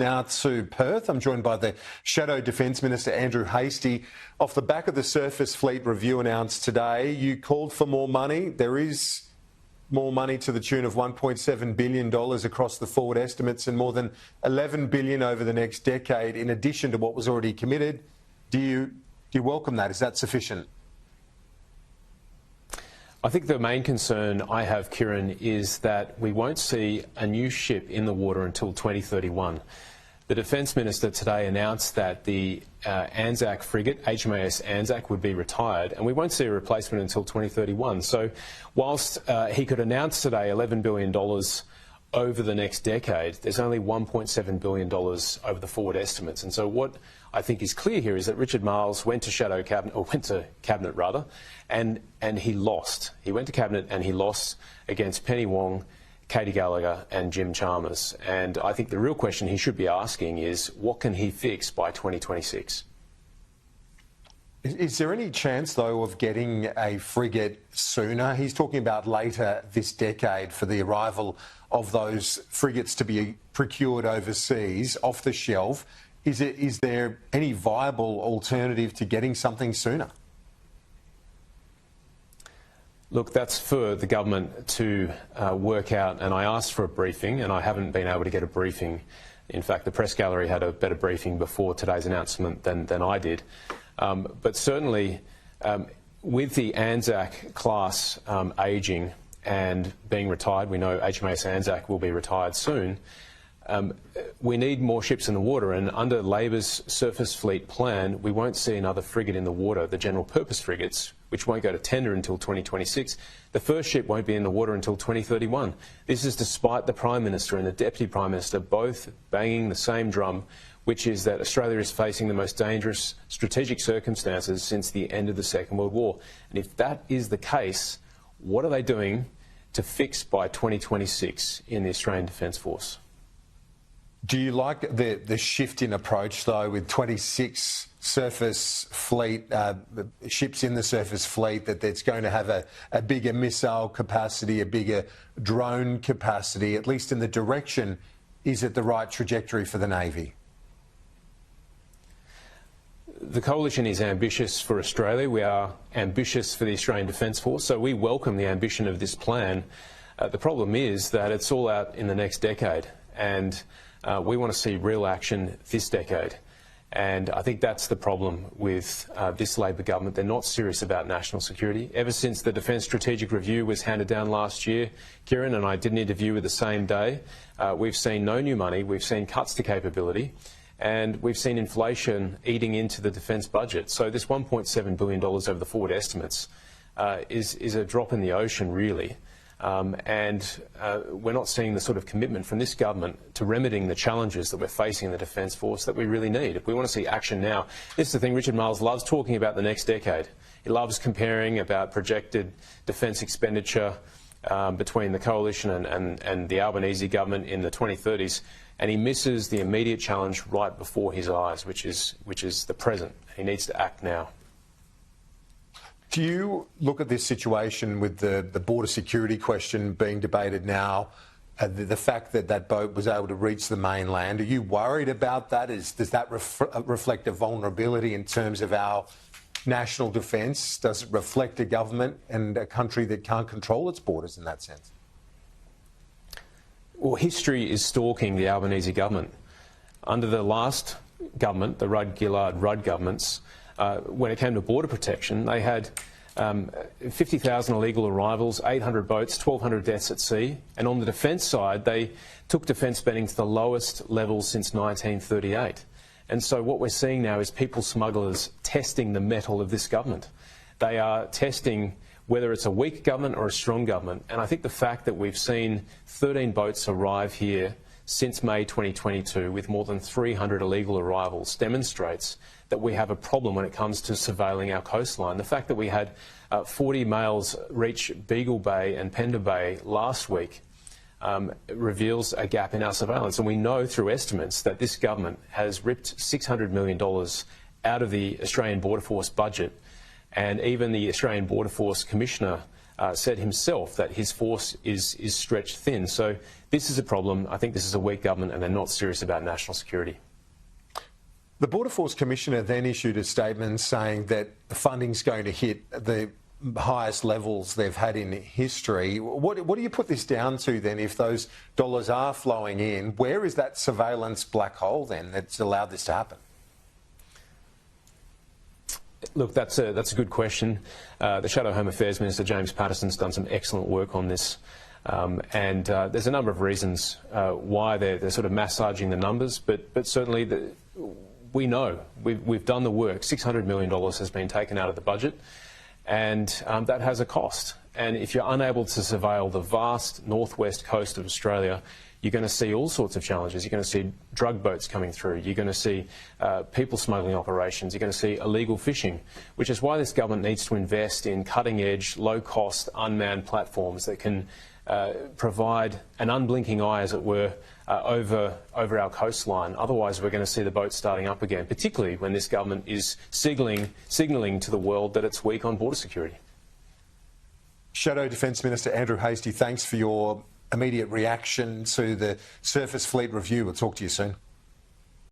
Now to Perth. I'm joined by the Shadow Defence Minister, Andrew Hastie. Off the back of the Surface Fleet review announced today, you called for more money. There is more money to the tune of $1.7 billion across the forward estimates and more than $11 billion over the next decade, in addition to what was already committed. Do you welcome that? Is that sufficient? I think the main concern I have, Kieran, is that we won't see a new ship in the water until 2031. The Defence Minister today announced that the Anzac frigate, HMAS Anzac, would be retired, and we won't see a replacement until 2031. So whilst he could announce today $11 billion over the next decade, there's only $1.7 billion over the forward estimates. And so what I think is clear here is that Richard Marles went to Cabinet rather, and he lost. He went to Cabinet and he lost against Penny Wong, Katie Gallagher and Jim Chalmers. And I think the real question he should be asking is, what can he fix by 2026? Is there any chance, though, of getting a frigate sooner? He's talking about later this decade for the arrival of those frigates to be procured overseas, off the shelf. Is there any viable alternative to getting something sooner? Look, that's for the government to work out, and I asked for a briefing and I haven't been able to get a briefing. In fact, the press gallery had a better briefing before today's announcement than I did. But certainly, with the Anzac class ageing and being retired, we know HMAS Anzac will be retired soon, we need more ships in the water, and under Labor's Surface Fleet plan, we won't see another frigate in the water, the general purpose frigates, which won't go to tender until 2026. The first ship won't be in the water until 2031. This is despite the Prime Minister and the Deputy Prime Minister both banging the same drum, which is that Australia is facing the most dangerous strategic circumstances since the end of the Second World War. And if that is the case, what are they doing to fix by 2026 in the Australian Defence Force? Do you like the shift in approach, though, with 26 surface fleet ships in the surface fleet, that it's going to have a bigger missile capacity, a bigger drone capacity? At least in the direction, is it the right trajectory for the Navy? The coalition is ambitious for Australia. We are ambitious for the Australian Defence Force, so we welcome the ambition of this plan. The problem is that it's all out in the next decade, and we want to see real action this decade. And I think that's the problem with this Labor government. They're not serious about national security. Ever since the Defence Strategic Review was handed down last year, Kieran and I did an interview with the same day, we've seen no new money, we've seen cuts to capability, and we've seen inflation eating into the defence budget. So this $1.7 billion over the forward estimates is a drop in the ocean, really. We're not seeing the sort of commitment from this government to remedying the challenges that we're facing in the Defence Force that we really need. If we want to see action now, this is the thing, Richard Marles loves talking about the next decade. He loves comparing about projected defence expenditure between the coalition and the Albanese government in the 2030s, and he misses the immediate challenge right before his eyes, which is the present. He needs to act now. Do you look at this situation with the border security question being debated now, the fact that that boat was able to reach the mainland? Are you worried about that? Does that reflect a vulnerability in terms of our national defence? Does it reflect a government and a country that can't control its borders in that sense? Well, history is stalking the Albanese government. Under the last government, the Rudd-Gillard-Rudd governments, when it came to border protection, they had 50,000 illegal arrivals, 800 boats, 1,200 deaths at sea. And on the defence side, they took defence spending to the lowest levels since 1938. And so what we're seeing now is people smugglers testing the mettle of this government. They are testing whether it's a weak government or a strong government. And I think the fact that we've seen 13 boats arrive here since May 2022 with more than 300 illegal arrivals demonstrates that we have a problem when it comes to surveilling our coastline. The fact that we had 40 males reach Beagle Bay and Pender Bay last week reveals a gap in our surveillance. And we know through estimates that this government has ripped $600 million out of the Australian Border Force budget. And even the Australian Border Force Commissioner said himself that his force is stretched thin. So this is a problem. I think this is a weak government and they're not serious about national security. The Border Force Commissioner then issued a statement saying that the funding's going to hit the highest levels they've had in history. What do you put this down to then if those dollars are flowing in? Where is that surveillance black hole then that's allowed this to happen? Look, that's a good question. The Shadow Home Affairs Minister, James Patterson's done some excellent work on this. And there's a number of reasons why they're sort of massaging the numbers, but certainly we know, we've done the work. $600 million has been taken out of the budget, and that has a cost. And if you're unable to surveil the vast northwest coast of Australia, you're going to see all sorts of challenges. You're going to see drug boats coming through. You're going to see people smuggling operations. You're going to see illegal fishing, which is why this government needs to invest in cutting-edge, low-cost, unmanned platforms that can provide an unblinking eye, as it were, over our coastline. Otherwise, we're going to see the boats starting up again, particularly when this government is signalling to the world that it's weak on border security. Shadow Defence Minister Andrew Hastie, thanks for your immediate reaction to the Surface Fleet review. We'll talk to you soon.